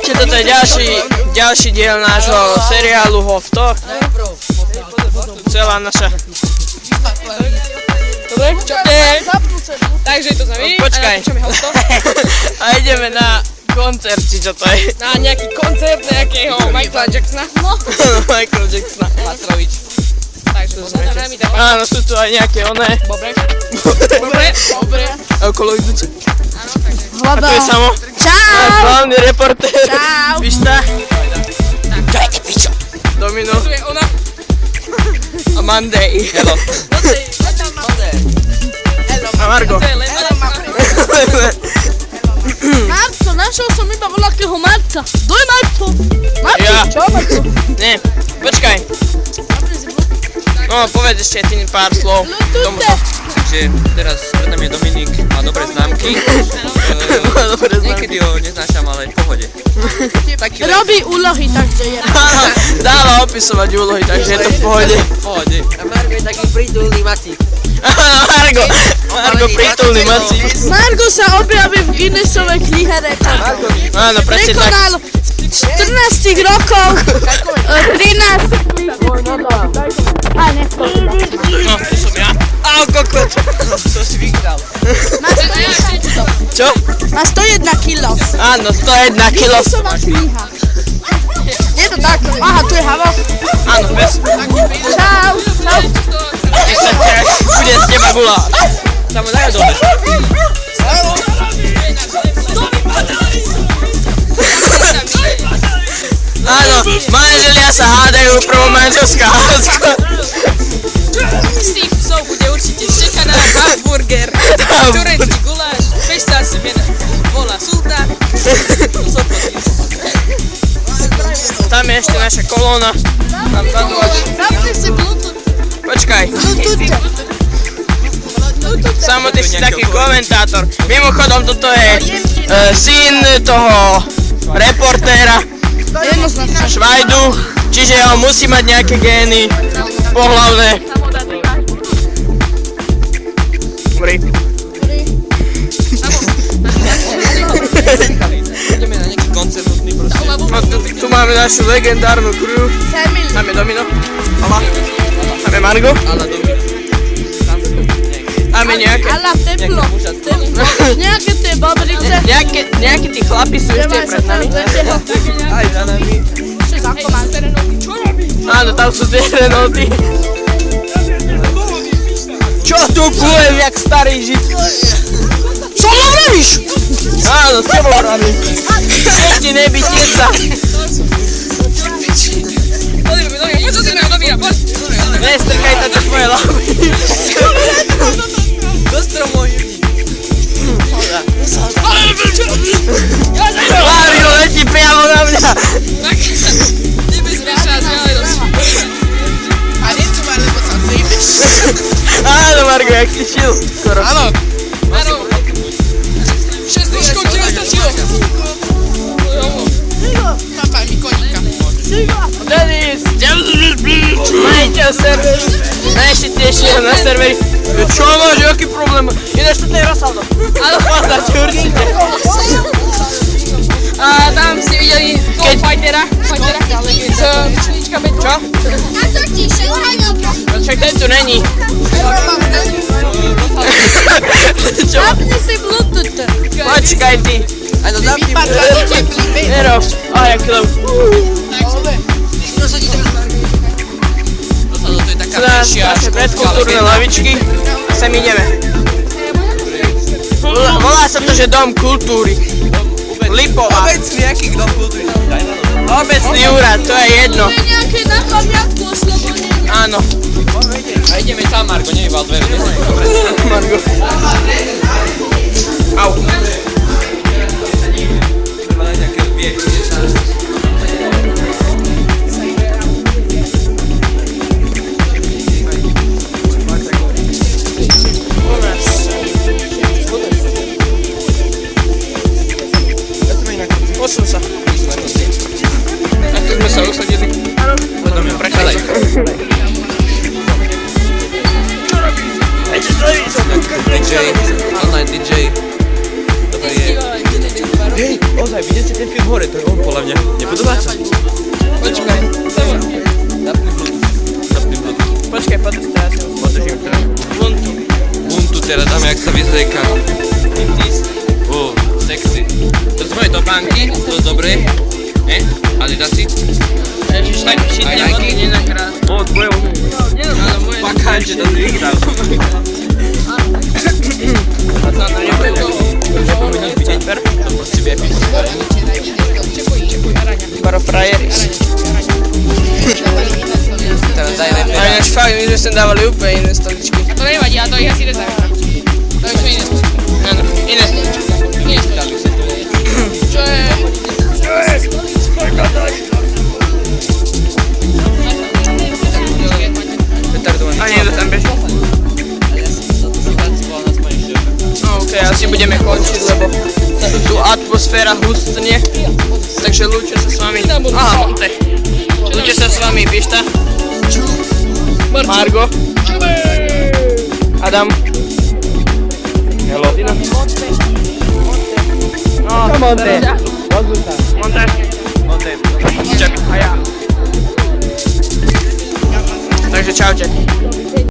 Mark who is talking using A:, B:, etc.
A: Čiže toto je ďalší diel nášho seriálu Hovto. Celá naša... Dobre? Čo je?
B: Takže to sme my.
A: Počkaj. A ideme na koncert, či čo to je?
B: Na nejaký koncert nejakého Michaela Jacksona. No.
A: Michael Jacksona.
C: Matrovič.
B: Takže poznáte nami tam.
A: Áno, sú tu aj nejaké oné.
B: Dobre.
A: A okolo idúce.
B: Áno, takže.
A: A tu je Samo.
D: Čau!
A: Hlavný reportér.
D: Čau!
A: Pišta. Dajte pičo. Domino.
B: Tu je ona.
A: A Monday.
C: Hello.
A: A Margo.
B: To je len
D: Marco, našiel som iba voľakého Marca. Kto je Marco? Marco,
A: Ja.
D: čo Marco?
A: Nie, počkaj. No, povedz ešte tým pár slov k tomuto.
C: Takže teraz pred nami je Dominik, má dobré známky.
A: Dobre znam.
C: Niekedy ho neznášam, ale v pohode. Taký
D: Robí úlohy, takže je.
A: Áno, dáva opisovať úlohy, takže je to v pohode.
C: v pohode.
E: A Margo je taký prítulný macík.
A: Margo, prítulný macík.
D: Margo sa objaví v Guinnessovej knihe rekordov.
A: Áno, presne tak.
D: Prekonal 14 rokov 13. A nechto.
A: No, tu som ja. Au, kokot.
C: To si vygral.
A: Čo?
D: Má 101 kg.
A: Áno, 101 kilo.
D: Guinnessová kniha. Je to tak? Aha, tu je Havo.
A: Áno, bez.
D: Čau. Čau.
A: Keď sa ťaž, bude z teba gula.
C: Samo daj dole.
A: Áno, manželia sa hádajú, prvomanželská hádka.
B: z tých psov bude určite štekaná, hamburger, turecký guláš, pešta sa volá sultán.
A: Tam je ešte naša kolóna. Tam zadúvač.
D: Zapni si Bluetooth.
A: Počkaj.
D: Bluetooth.
A: Samo, ty si taký komentátor. Mimochodom, toto je syn toho reportéra Švajdu, čiže on musí mať nejaké gény pohlavné. Dobrý.
C: Ideme na nejaký koncert nutný, prosím.
A: No, tu máme našu legendárnu crew. Tam je Domino. Tam je Margo.
C: Ale Dominik.
A: Tam je nejaké...
D: Ala, teplo. Nejaké tie bobrice.
A: Nejakí tí chlapi sú ešte pred nami.
C: Aj za nami.
A: Áno, tam sú tie Renaulty. Čo tu kujem, jak starý žid? Čo hovoríš? Áno, s tebou hovorím. Nech ti nebyť sa.
B: Poď si na Domina, poď.
A: Nestrkaj to tvoje lapy.
C: Do stromov judí.
A: Mario letí priamo na mňa.
B: Nebezpečná vzdialenosť.
E: A niečo má, lebo sa zídeš.
A: Áno, Margo, jak si čil. Skoro.
C: Áno.
B: Áno. 6 dĺžkov ti nestačilo.
E: Papaj mi koníka.
A: Denis, majiteľ serveru, najštitnejšieho na serveri. Čo máš, aký problém? Ináč toto je Rosaldo. Áno, poznáte určite.
B: A tam ste videli toho fightera s čeličkami. Čo?
A: No však ten tu není. Čo?
D: Zapni si Bluetooth.
A: Počkaj ty.
C: Áno, zapni.
A: Nerob. Aj, jak to...
C: To je taká
A: Naše
C: menšia
A: predkultúrne lavičky a sem ideme. Volá sa to, že Dom kultúry. Lipová.
C: Obecný nejaký dom kultúry.
A: Obecný úrad, to je jedno.
D: Je nejaké na pamiatku oslobodenie.
A: Áno.
C: A ideme tam, Margo, nevyval dvere. Dobre.
A: Margo. Au.
C: Treba dať nejaké viek.
A: Posun sa. A tu sme sa usadili.
C: Poďme mňa, prechádzaj. DJ, online DJ. Toto je... Hej, ozaj, vidíte ešte ten film hore, to je on podľa mňa. Nepodobá sa?
B: Počkaj.
C: Zapni Bluetooth.
B: Počkaj, podržte, ja si ho
C: Podržím teraz. Buntu teraz dáme, jak sa vyzlieka. Sexy. To sú moje topánky, to je dobré. Adidasy.
B: Ježiš, tak šitne
C: Aj Nike?
B: vodky nenakrát.
C: Tvoje
B: Ale moje...
C: pakáče, to si vyhral. To proste vie piť.
B: Baro frajeris.
C: Teraz daj lepé.
B: Ale ináč fakt, my sme sem dávali úplne iné stoličky.
F: A to nevadí, a to ich asi nezahrá. To už sú iné stoličky.
B: Áno, iné stoličky.
F: Iné stoličky. Čo je?
C: Retardovaný.
B: A niekto tam beží. No okej, asi budeme končiť, lebo tu atmosféra hustne. Takže lúčim sa s vami. Aha, Monte. Lúčim sa s vami, Pišta. Margo. Adam.
C: Hello.
B: No, Monte. Monte. Čak, a ja. Takže čaute.